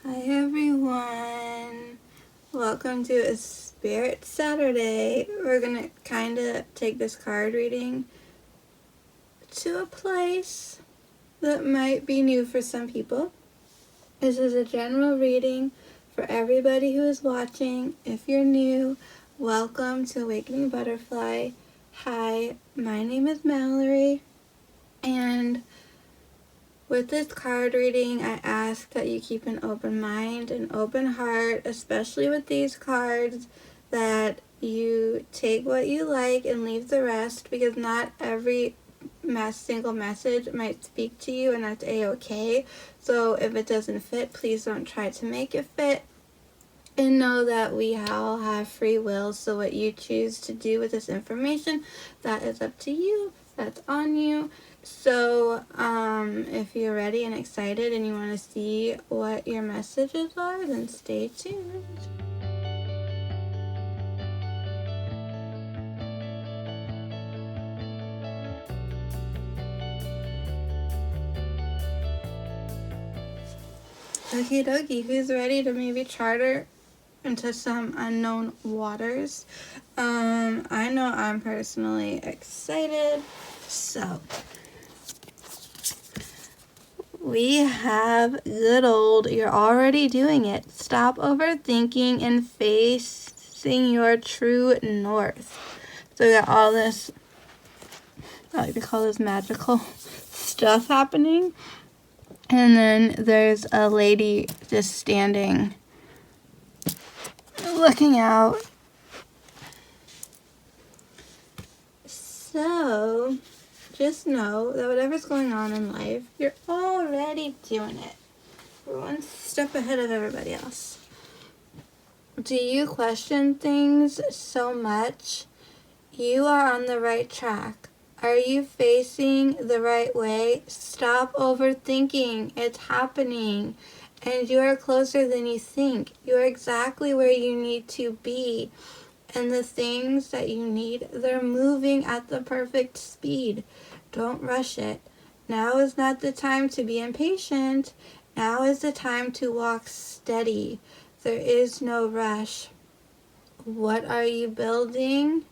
Hi everyone, welcome to a Spirit Saturday. We're gonna kind of take this card reading to a place that might be new for some people. This is a general reading for everybody who is watching. If you're new, welcome to Awakening Butterfly. Hi, my name is Mallory, and with this card reading, I ask that you keep an open mind, an open heart, especially with these cards, that you take what you like and leave the rest, because not every single message might speak to you, and that's a-okay. So if it doesn't fit, please don't try to make it fit. And know that we all have free will, so what you choose to do with this information, that is up to you. That's on you. So if you're ready and excited and you want to see what your messages are, then stay tuned. Okie dokie, who's ready to maybe charter into some unknown waters? I know I'm personally excited. So we have good old, you're already doing it. Stop overthinking and facing your true north. So we got all this, I like to call this magical stuff happening. And then there's a lady just standing, looking out. So just know that whatever's going on in life, you're already doing it. We're one step ahead of everybody else. Do you question things so much? You are on the right track. Are you facing the right way? Stop overthinking. It's happening. And you are closer than you think. You're exactly where you need to be. And the things that you need, they're moving at the perfect speed. Don't rush it. Now is not the time to be impatient. Now is the time to walk steady. There is no rush. What are you building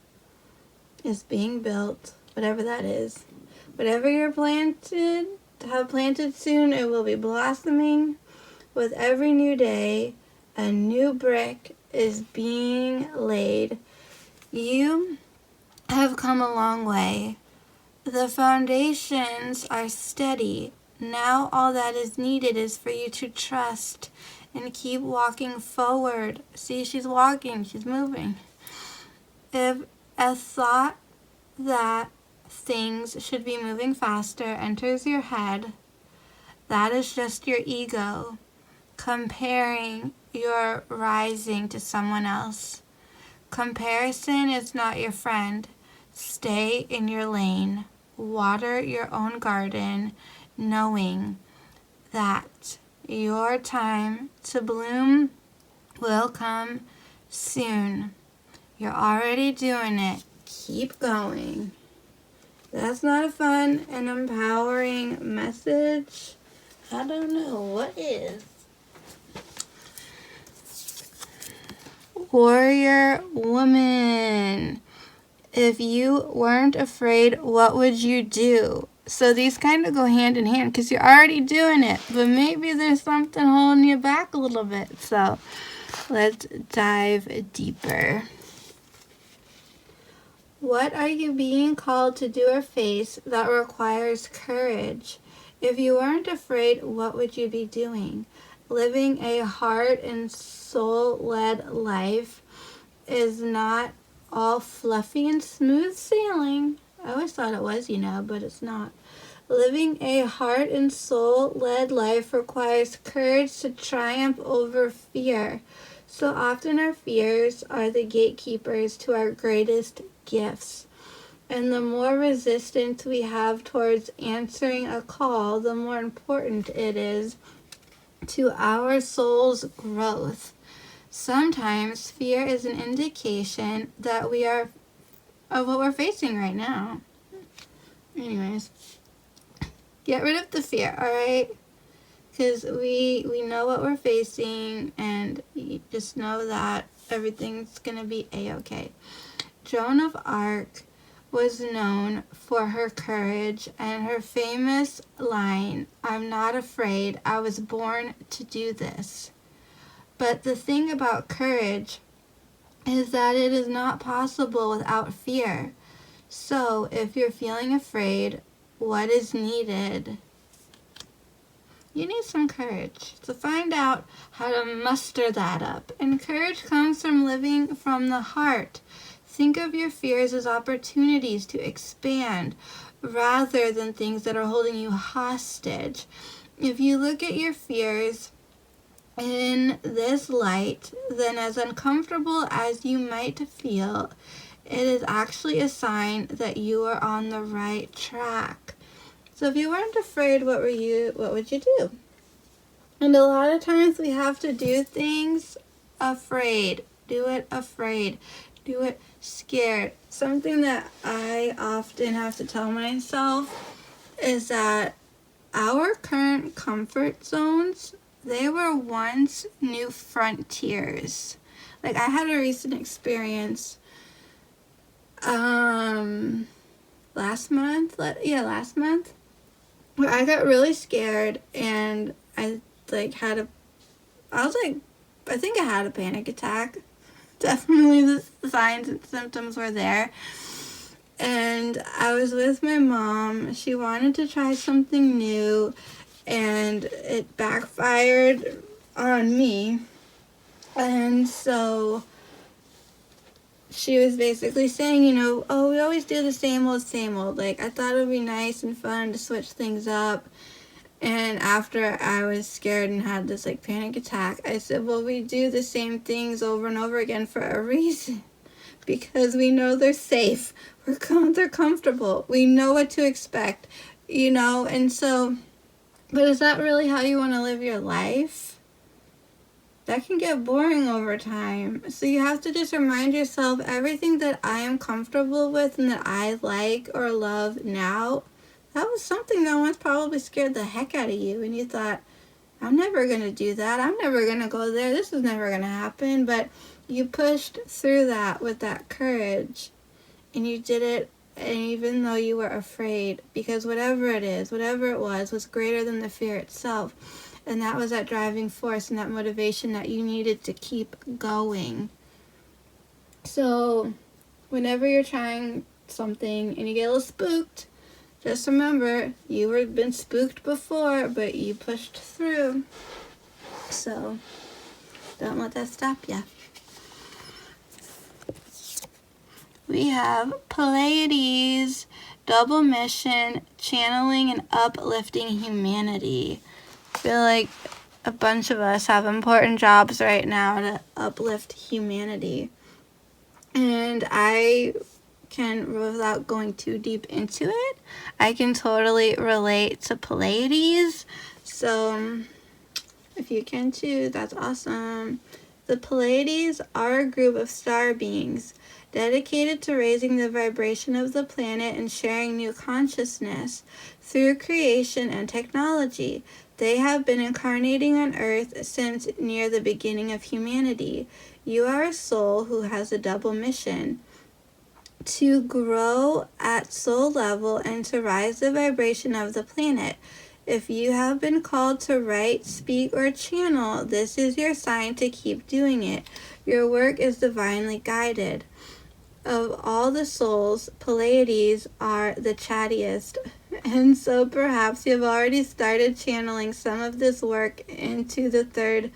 is being built, whatever that is. Whatever you're planted, have planted soon, it will be blossoming. With every new day, a new brick is being laid. You have come a long way. The foundations are steady. Now all that is needed is for you to trust and keep walking forward. See, she's walking, she's moving. If a thought that things should be moving faster enters your head, that is just your ego comparing your rising to someone else. Comparison is not your friend. Stay in your lane. Water your own garden, knowing that your time to bloom will come soon. You're already doing it. Keep going. That's not a fun and empowering message. I don't know. What is? Warrior woman. If you weren't afraid, what would you do? So these kind of go hand in hand because you're already doing it, but maybe there's something holding you back a little bit. So let's dive deeper. What are you being called to do or face that requires courage? If you weren't afraid, what would you be doing? Living a heart and soul-led life is not all fluffy and smooth sailing. I always thought it was, but it's not. Living a heart and soul-led life requires courage to triumph over fear. So often our fears are the gatekeepers to our greatest gifts. And the more resistance we have towards answering a call, the more important it is to our soul's growth. Sometimes fear is an indication that we are of what we're facing right now. Anyways, get rid of the fear, all right? because we know what we're facing, and you just know that everything's going to be a-okay. Joan of Arc was known for her courage and her famous line, "I'm not afraid, I was born to do this." But the thing about courage is that it is not possible without fear. So if you're feeling afraid, what is needed? You need some courage to find out how to muster that up. And courage comes from living from the heart. Think of your fears as opportunities to expand rather than things that are holding you hostage. If you look at your fears in this light, then as uncomfortable as you might feel, it is actually a sign that you are on the right track. So if you weren't afraid, what would you do? And a lot of times we have to do things afraid. Do it afraid. Do it scared. Something that I often have to tell myself is that our current comfort zones, they were once new frontiers. Like, I had a recent experience last month, where I got really scared, and I think I had a panic attack. Definitely the signs and symptoms were there. And I was with my mom. She wanted to try something new, and it backfired on me. And so she was basically saying, oh, we always do the same old, same old. Like, I thought it would be nice and fun to switch things up. And after I was scared and had this panic attack, I said, well, we do the same things over and over again for a reason. Because we know they're safe. They're comfortable. We know what to expect, and so, but is that really how you want to live your life? That can get boring over time. So you have to just remind yourself, everything that I am comfortable with and that I like or love now, that was something that once probably scared the heck out of you, and you thought, I'm never going to do that. I'm never going to go there. This is never going to happen. But you pushed through that with that courage, and you did it, and even though you were afraid, because whatever it was greater than the fear itself. And that was that driving force and that motivation that you needed to keep going. So whenever you're trying something and you get a little spooked, just remember, you were been spooked before, but you pushed through. So don't let that stop you. We have Pleiades, double mission, channeling and uplifting humanity. I feel like a bunch of us have important jobs right now to uplift humanity. And I can, without going too deep into it, I can totally relate to Pleiades. So if you can too, that's awesome. The Pleiades are a group of star beings dedicated to raising the vibration of the planet and sharing new consciousness through creation and technology. They have been incarnating on Earth since near the beginning of humanity. You are a soul who has a double mission: to grow at soul level and to rise the vibration of the planet. If you have been called to write, speak, or channel, this is your sign to keep doing it. Your work is divinely guided. Of all the souls, Pleiades are the chattiest, and so perhaps you've already started channeling some of this work into the third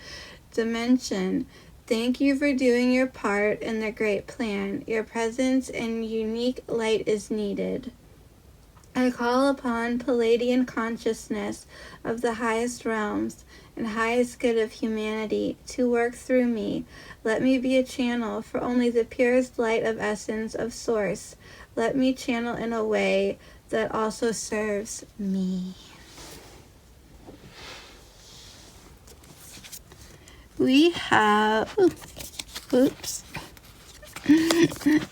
dimension. Thank you for doing your part in the great plan. Your presence and unique light is needed. I call upon Palladian consciousness of the highest realms and highest good of humanity to work through me. Let me be a channel for only the purest light of essence of source. Let me channel in a way that also serves me. We have, oops,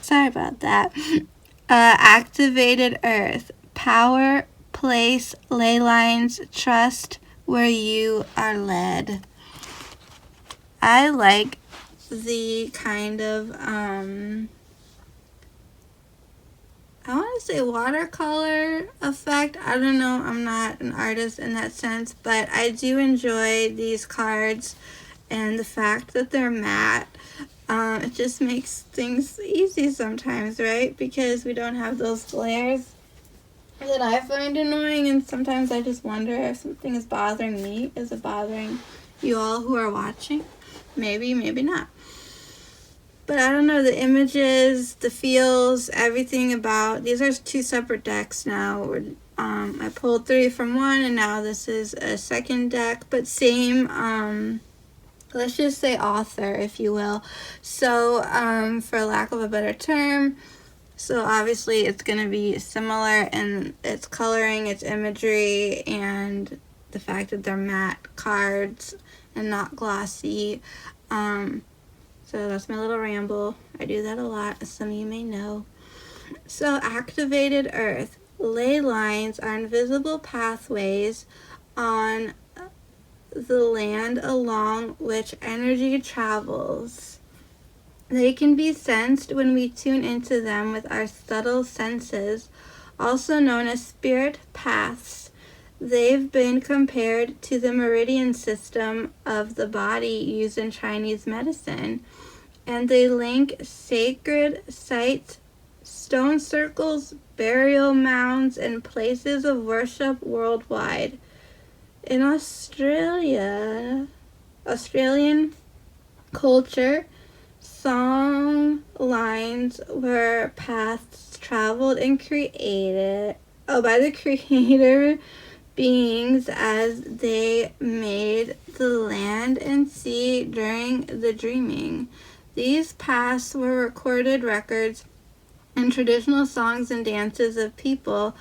sorry about that. Activated Earth, power, place, ley lines, trust, where you are led. I like the kind of, I want to say watercolor effect. I don't know, I'm not an artist in that sense, but I do enjoy these cards and the fact that they're matte. It just makes things easy sometimes, right? Because we don't have those glares that I find annoying, and sometimes I just wonder if something is bothering me. Is it bothering you all who are watching? Maybe, maybe not. But I don't know, the images, the feels, everything about, these are two separate decks now. I pulled 3 from one, and now this is a second deck, but same, let's just say author, if you will. So, for lack of a better term, so obviously it's going to be similar in its coloring, its imagery, and the fact that they're matte cards and not glossy. So that's my little ramble. I do that a lot, as some of you may know. So activated earth. Ley lines are invisible pathways on the land along which energy travels. They can be sensed when we tune into them with our subtle senses, also known as spirit paths. They've been compared to the meridian system of the body used in Chinese medicine, and they link sacred sites, stone circles, burial mounds, and places of worship worldwide. In Australian culture, song lines were paths traveled and created by the creator beings as they made the land and sea during the dreaming. These paths were recorded records and traditional songs and dances of people,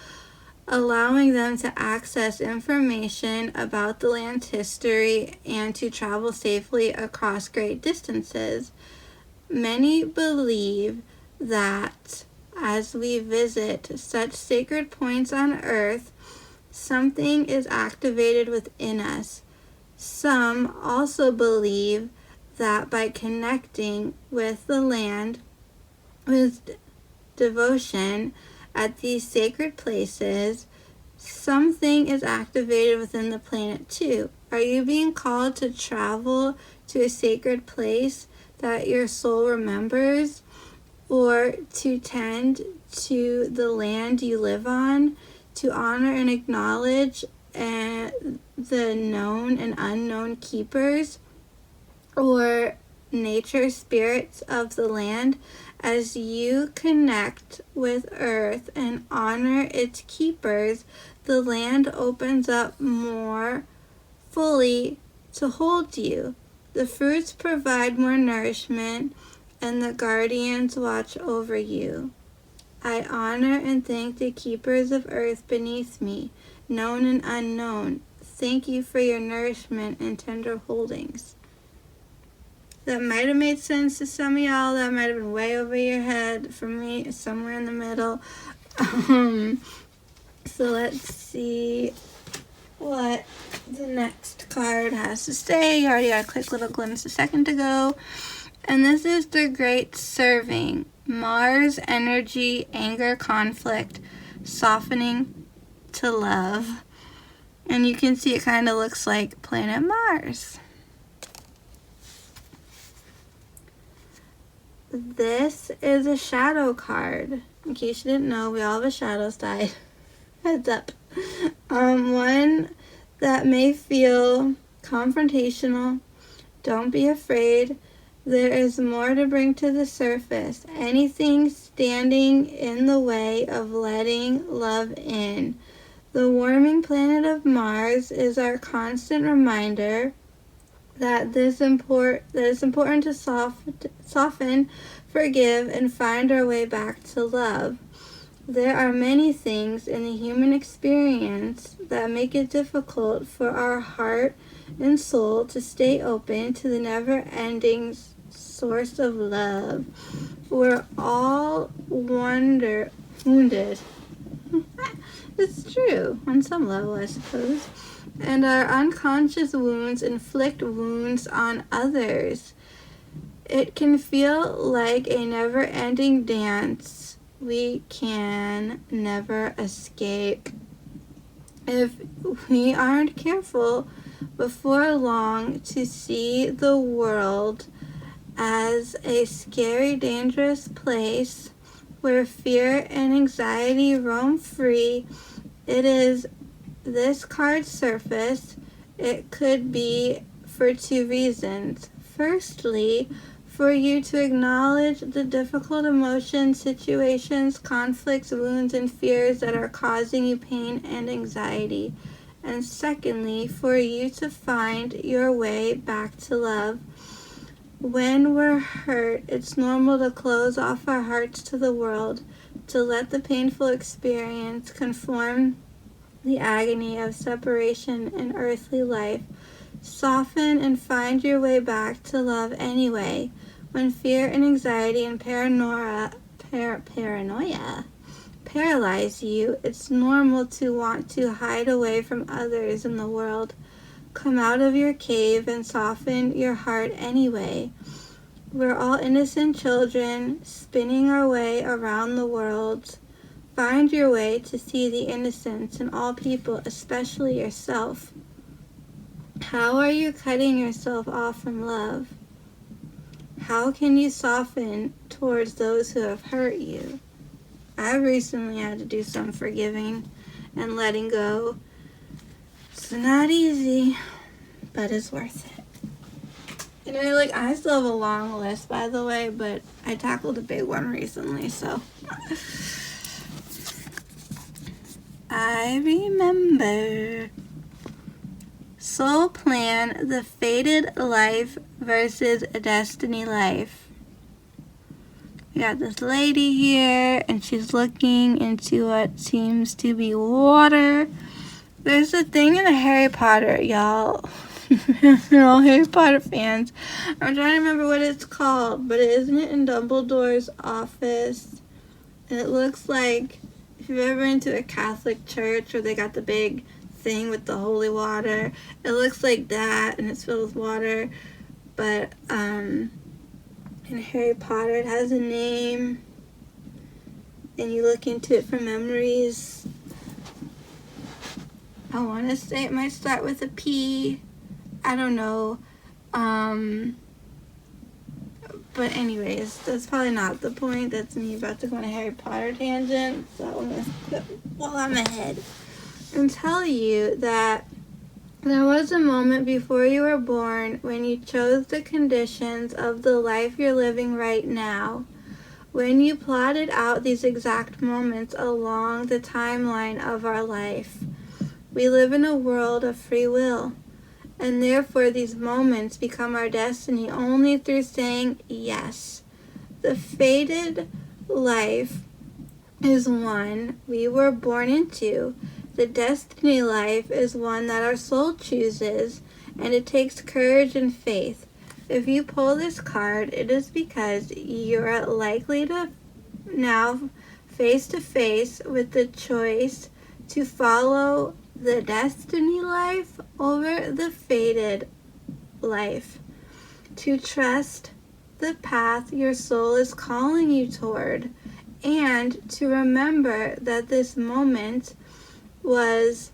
allowing them to access information about the land's history and to travel safely across great distances. Many believe that as we visit such sacred points on earth, something is activated within us. Some also believe that by connecting with the land with devotion at these sacred places, something is activated within the planet too. Are you being called to travel to a sacred place that your soul remembers, or to tend to the land you live on, to honor and acknowledge the known and unknown keepers or nature spirits of the land? As you connect with earth and honor its keepers, the land opens up more fully to hold you. The fruits provide more nourishment, and the guardians watch over you. I honor and thank the keepers of earth beneath me, known and unknown. Thank you for your nourishment and tender holdings. That might have made sense to some of y'all. That might have been way over your head. For me, it's somewhere in the middle. So let's see what the next card has to say. You already got a quick little glimpse a second ago. And this is the Great Serving. Mars energy, anger, conflict, softening to love. And you can see it kind of looks like planet Mars. This is a shadow card. In case you didn't know, we all have a shadow side. Heads up. One that may feel confrontational. Don't be afraid. There is more to bring to the surface. Anything standing in the way of letting love in. The warming planet of Mars is our constant reminder that it's important to soften, forgive, and find our way back to love. There are many things in the human experience that make it difficult for our heart and soul to stay open to the never-ending source of love. We're all wounded. It's true, on some level, I suppose. and our unconscious wounds inflict wounds on others. It can feel like a never-ending dance we can never escape. If we aren't careful, before long, to see the world as a scary, dangerous place where fear and anxiety roam free, it is this card's surface. It could be for two reasons. Firstly, for you to acknowledge the difficult emotions, situations, conflicts, wounds, and fears that are causing you pain and anxiety. And secondly, for you to find your way back to love. When we're hurt, it's normal to close off our hearts to the world, to let the painful experience conform the agony of separation in earthly life. Soften and find your way back to love anyway. When fear and anxiety and paranoia paralyze you, it's normal to want to hide away from others in the world. Come out of your cave and soften your heart anyway. We're all innocent children spinning our way around the world. Find your way to see the innocence in all people, especially yourself. How are you cutting yourself off from love? How can you soften towards those who have hurt you? I recently had to do some forgiving and letting go. It's not easy, but it's worth it. And I still have a long list, by the way, but I tackled a big one recently, so. I remember. Soul plan, the fated life versus a destiny life. We got this lady here, and she's looking into what seems to be water. There's a thing in Harry Potter, y'all. You're all Harry Potter fans. I'm trying to remember what it's called, but isn't it in Dumbledore's office? And it looks like, if you've ever been to a Catholic church where they got the big thing with the holy water, it looks like that, and it's filled with water. But in Harry Potter, it has a name, and you look into it for memories. I want to say it might start with a P. I don't know. But anyways, that's probably not the point. That's me about to go on a Harry Potter tangent. So I'm going to quit while I'm ahead and tell you that there was a moment before you were born when you chose the conditions of the life you're living right now. When you plotted out these exact moments along the timeline of our life. We live in a world of free will, and therefore these moments become our destiny only through saying yes. The fated life is one we were born into. The destiny life is one that our soul chooses, and it takes courage and faith. If you pull this card, it is because you're likely to now face to face with the choice to follow the destiny life over the fated life. To trust the path your soul is calling you toward, and to remember that this moment was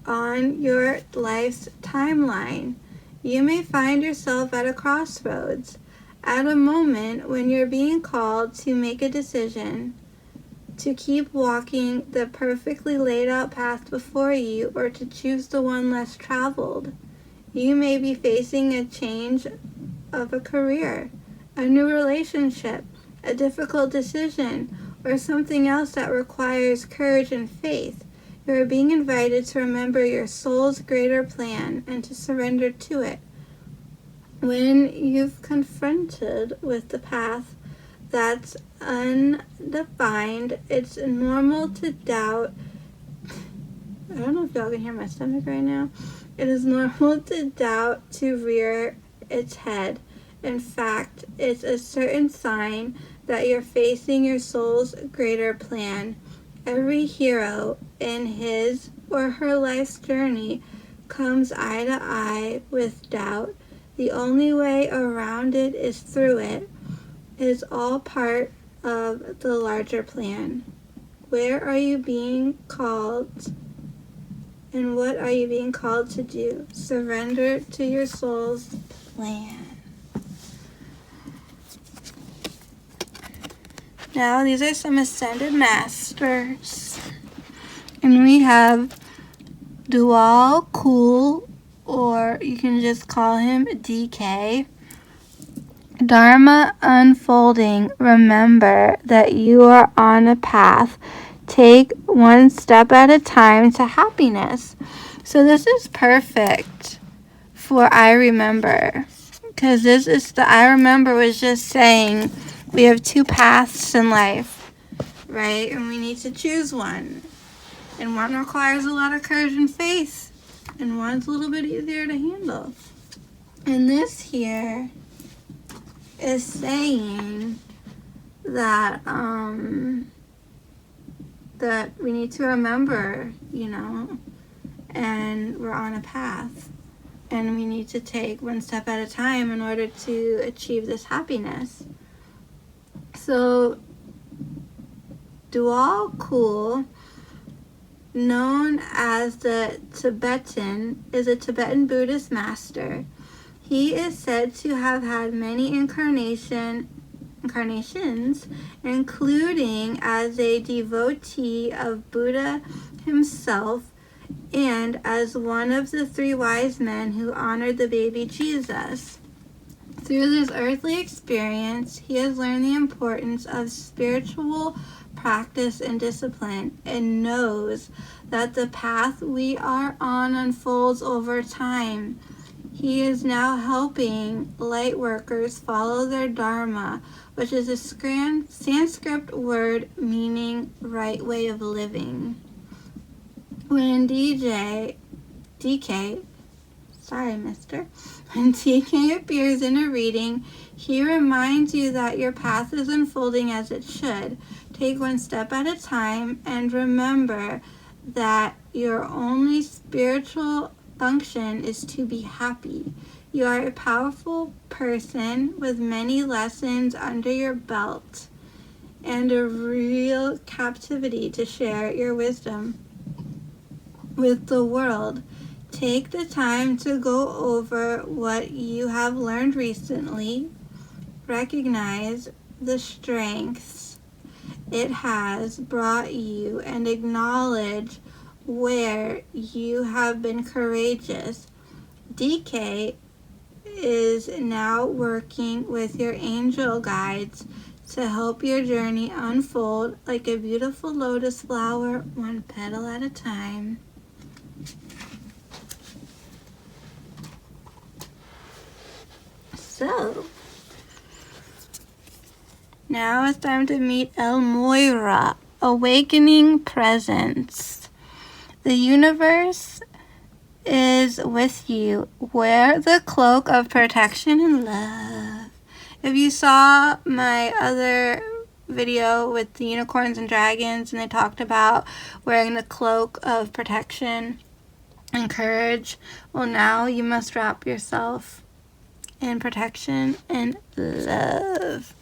on your life's timeline. You may find yourself at a crossroads, at a moment when you're being called to make a decision, to keep walking the perfectly laid out path before you, or to choose the one less traveled. You may be facing a change of a career, a new relationship, a difficult decision, or something else that requires courage and faith. You are being invited to remember your soul's greater plan and to surrender to it. When you've confronted with the path that's undefined, it's normal to doubt. I don't know if y'all can hear my stomach right now. It is normal to doubt, to rear its head. In fact, it's a certain sign that you're facing your soul's greater plan. Every hero in his or her life's journey comes eye to eye with doubt, the only way around it is through it. It is all part of the larger plan. Where are you being called, and what are you being called to do? Surrender to your soul's plan. Now, these are some ascended masters. And we have Dual Cool, or you can just call him DK. Dharma unfolding. Remember that you are on a path. Take one step at a time to happiness. So this is perfect for I remember. Because this is the I remember was just saying we have two paths in life, right? And we need to choose one. And one requires a lot of courage and faith. And one's a little bit easier to handle. And this here is saying that that we need to remember, and we're on a path. And we need to take one step at a time in order to achieve this happiness. So, Dual Cool, known as the Tibetan, is a Tibetan Buddhist master. He is said to have had many incarnations, including as a devotee of Buddha himself and as one of the three wise men who honored the baby Jesus. Through this earthly experience, he has learned the importance of spiritual practice and discipline and knows that the path we are on unfolds over time. He is now helping light workers follow their dharma, which is a Sanskrit word meaning right way of living. When DK appears in a reading, he reminds you that your path is unfolding as it should. Take one step at a time and remember that your only spiritual function is to be happy. You are a powerful person with many lessons under your belt and a real captivity to share your wisdom with the world. Take the time to go over what you have learned recently. Recognize the strengths it has brought you and acknowledge where you have been courageous. DK is now working with your angel guides to help your journey unfold like a beautiful lotus flower, one petal at a time. So, now it's time to meet El Moira, Awakening Presence. The universe is with you. Wear the cloak of protection and love. If you saw my other video with the unicorns and dragons, and they talked about wearing the cloak of protection and courage, well, now you must wrap yourself in protection and love.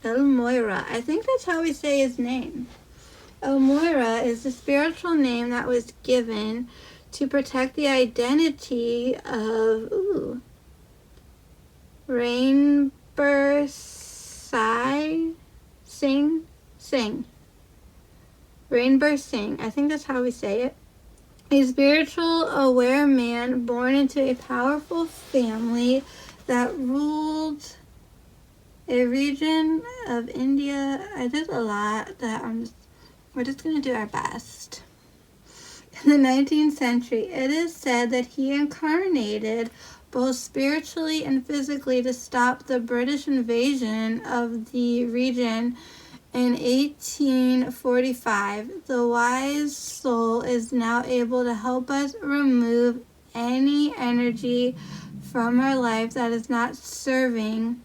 El Moira. I think that's how we say his name. El Moira is the spiritual name that was given to protect the identity of Rainbow Singh. Rainbow Singh. I think that's how we say it. A spiritual, aware man born into a powerful family that ruled a region of India. I did a lot that we're just going to do our best. In the 19th century, it is said that he incarnated both spiritually and physically to stop the British invasion of the region in 1845. The wise soul is now able to help us remove any energy from our life that is not serving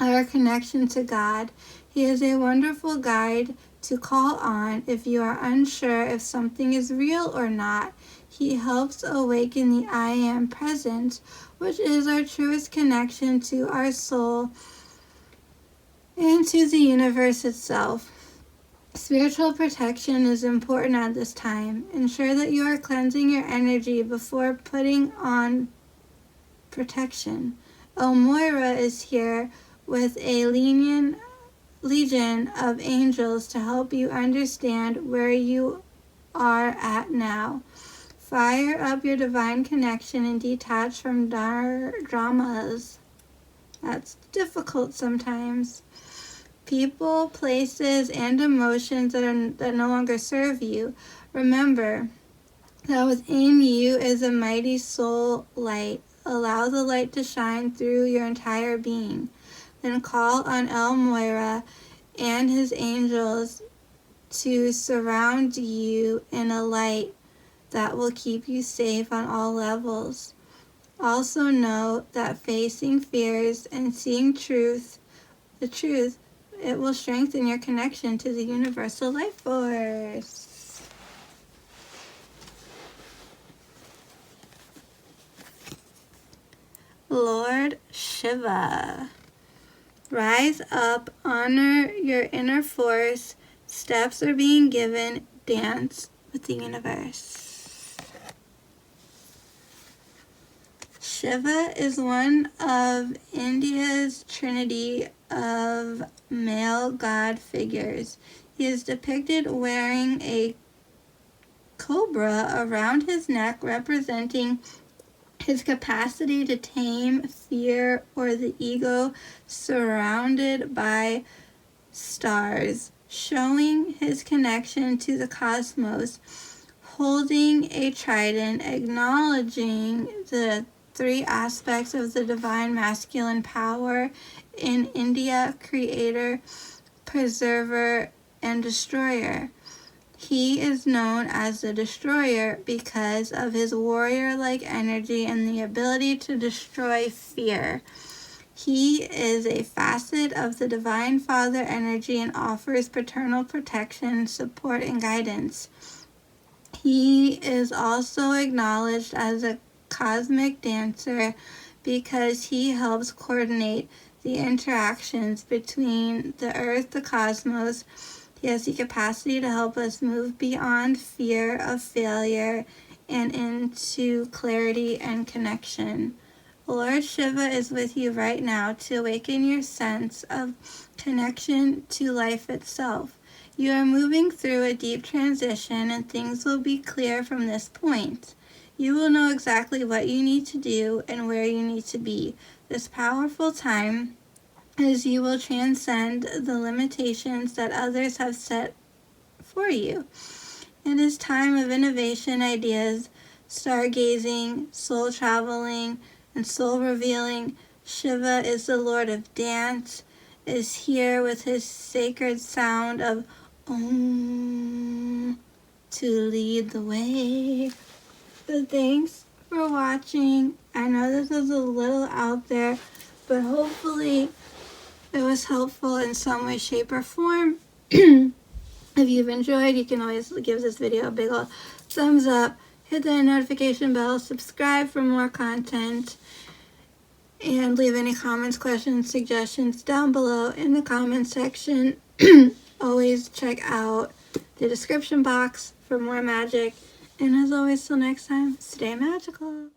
our connection to God. He is a wonderful guide to call on if you are unsure if something is real or not. He helps awaken the I Am presence, which is our truest connection to our soul and to the universe itself. Spiritual protection is important at this time. Ensure that you are cleansing your energy before putting on protection. El Moira is here with a legion of angels to help you understand where you are at now. Fire up your divine connection and detach from dramas. That's difficult sometimes. People, places, and emotions that no longer serve you. Remember that within you is a mighty soul light. Allow the light to shine through your entire being. Then call on El Moira and his angels to surround you in a light that will keep you safe on all levels. Also know that facing fears and seeing the truth, it will strengthen your connection to the universal life force. Lord Shiva. Rise up, honor your inner force. Steps are being given. Dance with the universe. Shiva is one of India's trinity of male god figures. He is depicted wearing a cobra around his neck, representing his capacity to tame fear or the ego, surrounded by stars, showing his connection to the cosmos, holding a trident, acknowledging the three aspects of the divine masculine power in India: creator, preserver, and destroyer. He is known as the Destroyer because of his warrior-like energy and the ability to destroy fear. He is a facet of the Divine Father energy and offers paternal protection, support, and guidance. He is also acknowledged as a cosmic dancer because he helps coordinate the interactions between the earth, the cosmos. He has the capacity to help us move beyond fear of failure and into clarity and connection. Lord Shiva is with you right now to awaken your sense of connection to life itself. You are moving through a deep transition, and things will be clear from this point. You will know exactly what you need to do and where you need to be. This powerful time, as you will transcend the limitations that others have set for you. It is time of innovation, ideas, stargazing, soul traveling, and soul revealing. Shiva is the Lord of Dance, is here with his sacred sound of Om to lead the way. So thanks for watching. I know this is a little out there, but hopefully it was helpful in some way, shape, or form. If you've enjoyed, you can always give this video a big old thumbs up, hit that notification bell, subscribe for more content, and leave any comments, questions, suggestions down below in the comment section. Always check out the description box for more magic. And as always, till next time, stay magical.